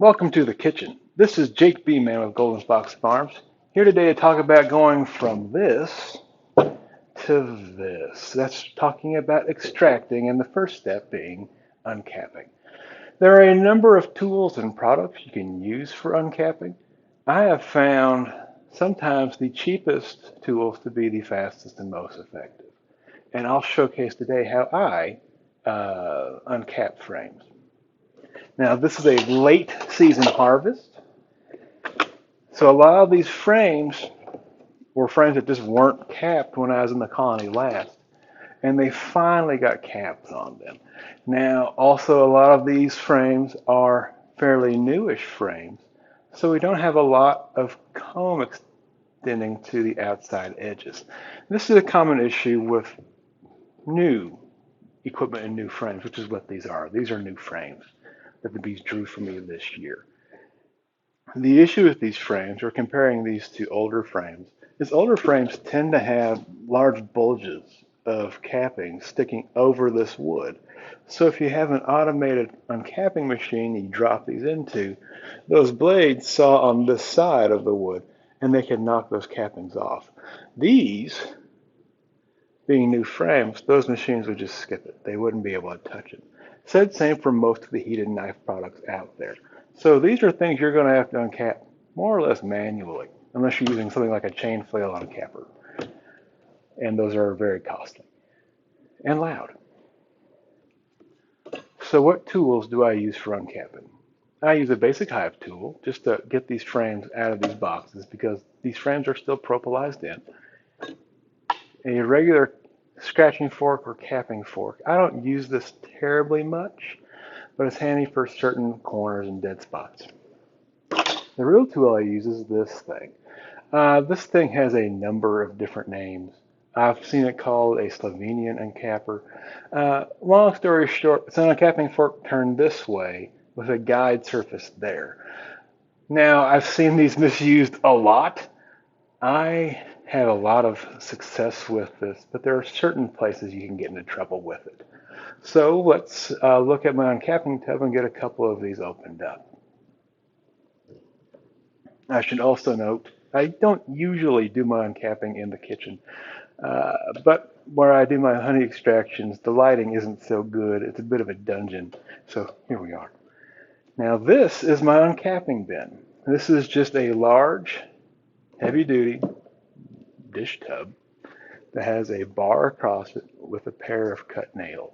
Welcome to the kitchen. This is Jake B. Man with Golden Fox Farms. Here today to talk about going from this to this. That's talking about extracting, and the first step being uncapping. There are a number of tools and products you can use for uncapping. I have found sometimes the cheapest tools to be the fastest and most effective. And I'll showcase today how I uncap frames. Now, this is a late season harvest. So a lot of these frames were frames that just weren't capped when I was in the colony last, and they finally got caps on them. Now, also a lot of these frames are fairly newish frames, so we don't have a lot of comb extending to the outside edges. This is a common issue with new equipment and new frames, which is what these are. These are new frames that the bees drew for me this year. The issue with these frames, or comparing these to older frames, is older frames tend to have large bulges of capping sticking over this wood. So if you have an automated uncapping machine you drop these into, those blades saw on this side of the wood and they can knock those cappings off. These, being new frames, those machines would just skip it. They wouldn't be able to touch it. Said same for most of the heated knife products out there. So these are things you're going to have to uncap more or less manually, unless you're using something like a chain flail uncapper. And those are very costly and loud. So what tools do I use for uncapping? I use a basic hive tool just to get these frames out of these boxes because these frames are still propolized in. A regular scratching fork or capping fork. I don't use this terribly much, but it's handy for certain corners and dead spots. The real tool I use is this thing. This thing has a number of different names. I've seen it called a Slovenian uncapper. Long story short, it's an uncapping fork turned this way with a guide surface there. Now, I've seen these misused a lot. I have a lot of success with this, but there are certain places you can get into trouble with it. So let's look at my uncapping tub and get a couple of these opened up. I should also note, I don't usually do my uncapping in the kitchen, but where I do my honey extractions, the lighting isn't so good. It's a bit of a dungeon. So here we are. Now this is my uncapping bin. This is just a large, heavy-duty dish tub that has a bar across it with a pair of cut nails.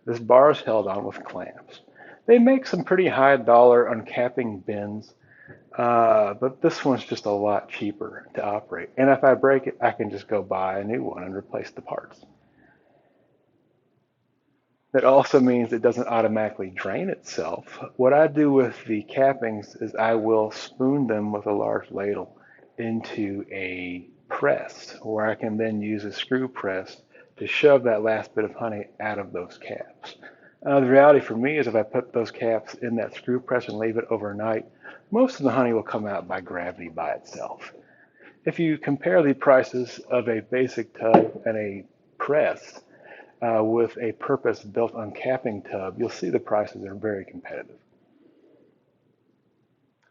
This bar is held on with clamps. They make some pretty high dollar uncapping bins, but this one's just a lot cheaper to operate. And if I break it, I can just go buy a new one and replace the parts. That also means it doesn't automatically drain itself. What I do with the cappings is I will spoon them with a large ladle into a press where I can then use a screw press to shove that last bit of honey out of those caps. The reality for me is if I put those caps in that screw press and leave it overnight, most of the honey will come out by gravity by itself. If you compare the prices of a basic tub and a press with a purpose-built uncapping tub, you'll see the prices are very competitive.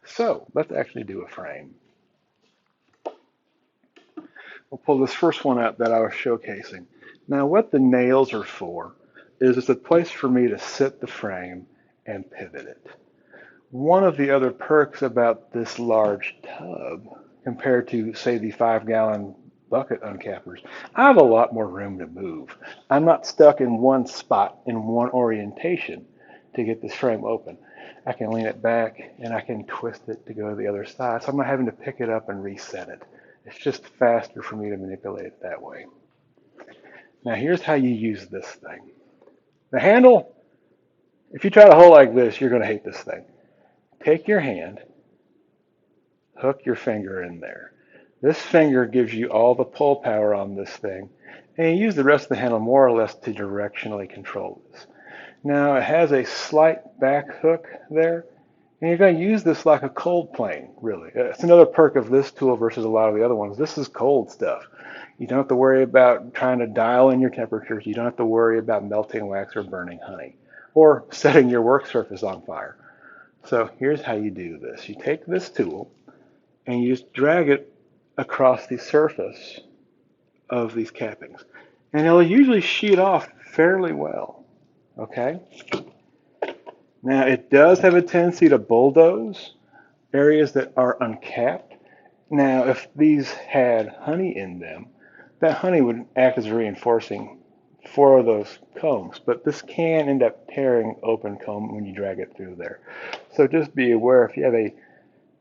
So let's actually do a frame. We'll pull this first one out that I was showcasing. Now what the nails are for is it's a place for me to sit the frame and pivot it. One of the other perks about this large tub compared to, say, the 5-gallon bucket uncappers, I have a lot more room to move. I'm not stuck in one spot in one orientation to get this frame open. I can lean it back and I can twist it to go to the other side, so I'm not having to pick it up and reset it. It's just faster for me to manipulate it that way. Now here's how you use this thing. The handle, if you try to hold like this, you're going to hate this thing. Take your hand, hook your finger in there. This finger gives you all the pull power on this thing, and you use the rest of the handle more or less to directionally control this. Now it has a slight back hook there, and you're going to use this like a cold plane, really. It's another perk of this tool versus a lot of the other ones. This is cold stuff. You don't have to worry about trying to dial in your temperatures. You don't have to worry about melting wax or burning honey, or setting your work surface on fire. So here's how you do this. You take this tool and you just drag it across the surface of these cappings. And it'll usually sheet off fairly well. Okay? Now it does have a tendency to bulldoze areas that are uncapped. Now if these had honey in them, that honey would act as reinforcing for those combs, but this can end up tearing open comb when you drag it through there. So just be aware if you have a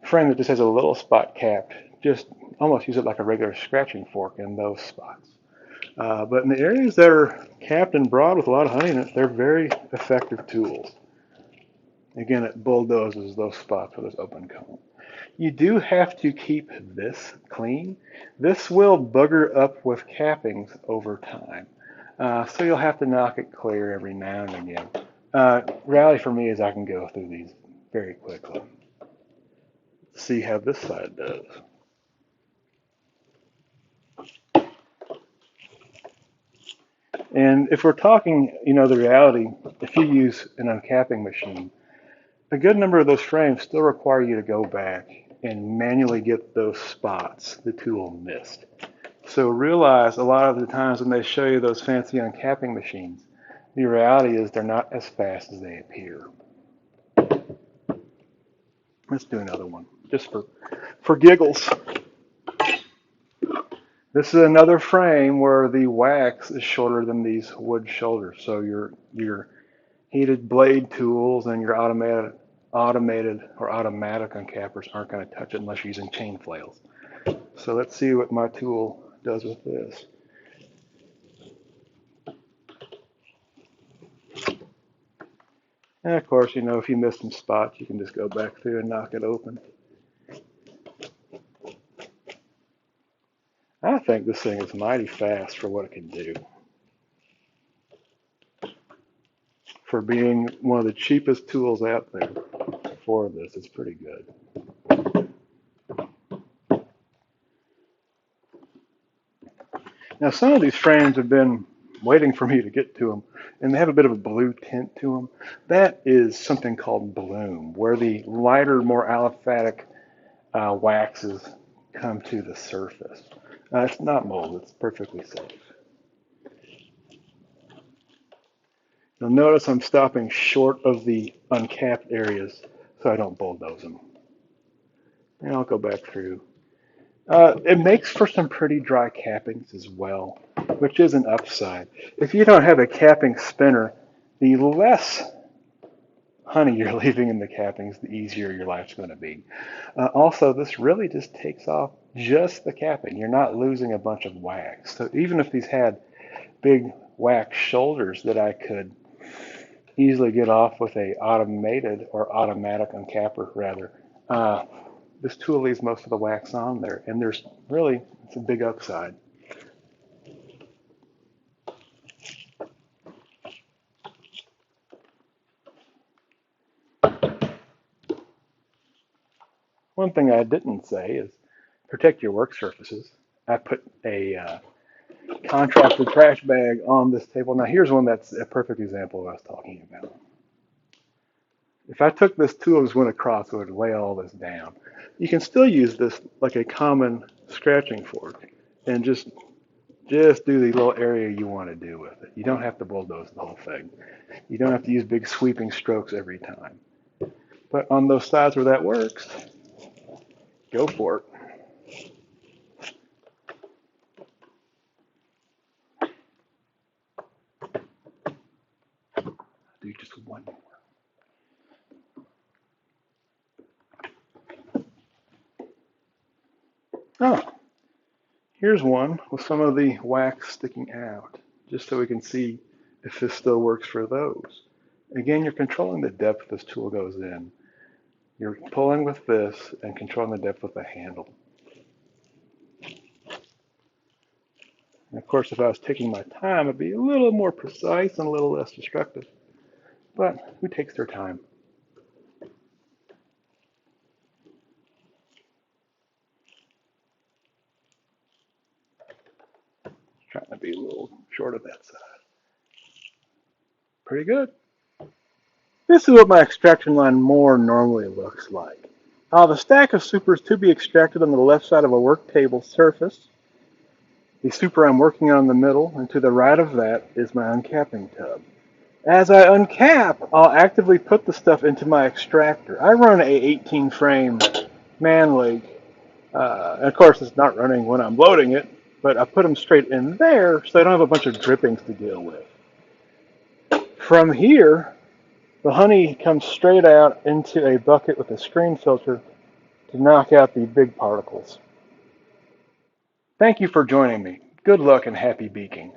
frame that just has a little spot capped, just almost use it like a regular scratching fork in those spots. But in the areas that are capped and broad with a lot of honey in it, they're very effective tools. Again, it bulldozes those spots with this open comb. You do have to keep this clean. This will bugger up with cappings over time. So you'll have to knock it clear every now and again. Reality for me is I can go through these very quickly. See how this side does. And if we're talking, the reality, if you use an uncapping machine, a good number of those frames still require you to go back and manually get those spots the tool missed. So realize a lot of the times when they show you those fancy uncapping machines, the reality is they're not as fast as they appear. Let's do another one, just for giggles. This is another frame where the wax is shorter than these wood shoulders. So your heated blade tools and your automated or automatic uncappers aren't going to touch it unless you're using chain flails. So let's see what my tool does with this. And of course, if you miss some spots, you can just go back through and knock it open. I think this thing is mighty fast for what it can do. For being one of the cheapest tools out there for this, it's pretty good. Now, some of these frames have been waiting for me to get to them, and they have a bit of a blue tint to them. That is something called bloom, where the lighter, more aliphatic waxes come to the surface. It's not mold, it's perfectly safe. You'll notice I'm stopping short of the uncapped areas so I don't bulldoze them. And I'll go back through. It makes for some pretty dry cappings as well, which is an upside. If you don't have a capping spinner, the less honey you're leaving in the cappings, the easier your life's going to be. Also, this really just takes off just the capping. You're not losing a bunch of wax. So even if these had big wax shoulders that I could easily get off with a automated or automatic uncapper rather, this tool leaves most of the wax on there, and it's a big upside. One thing I didn't say is protect your work surfaces. I put a contractor trash bag on this table. Now here's one that's a perfect example of what I was talking about. If I took this tool and just went across, it would lay all this down. You can still use this like a common scratching fork and just do the little area you want to do with it. You don't have to bulldoze the whole thing. You don't have to use big sweeping strokes every time. But on those sides where that works, go for it. Do just one more. Oh, here's one with some of the wax sticking out, just so we can see if this still works for those. Again, you're controlling the depth this tool goes in. You're pulling with this and controlling the depth with the handle. And of course, if I was taking my time, it'd be a little more precise and a little less destructive. But who takes their time? Trying to be a little short of that side. Pretty good. This is what my extraction line more normally looks like. I have a stack of supers to be extracted on the left side of a work table surface. The super I'm working on in the middle, and to the right of that is my uncapping tub. As I uncap, I'll actively put the stuff into my extractor. I run a 18 frame man leg. And of course, it's not running when I'm loading it, but I put them straight in there so I don't have a bunch of drippings to deal with. From here, the honey comes straight out into a bucket with a screen filter to knock out the big particles. Thank you for joining me. Good luck and happy beaking.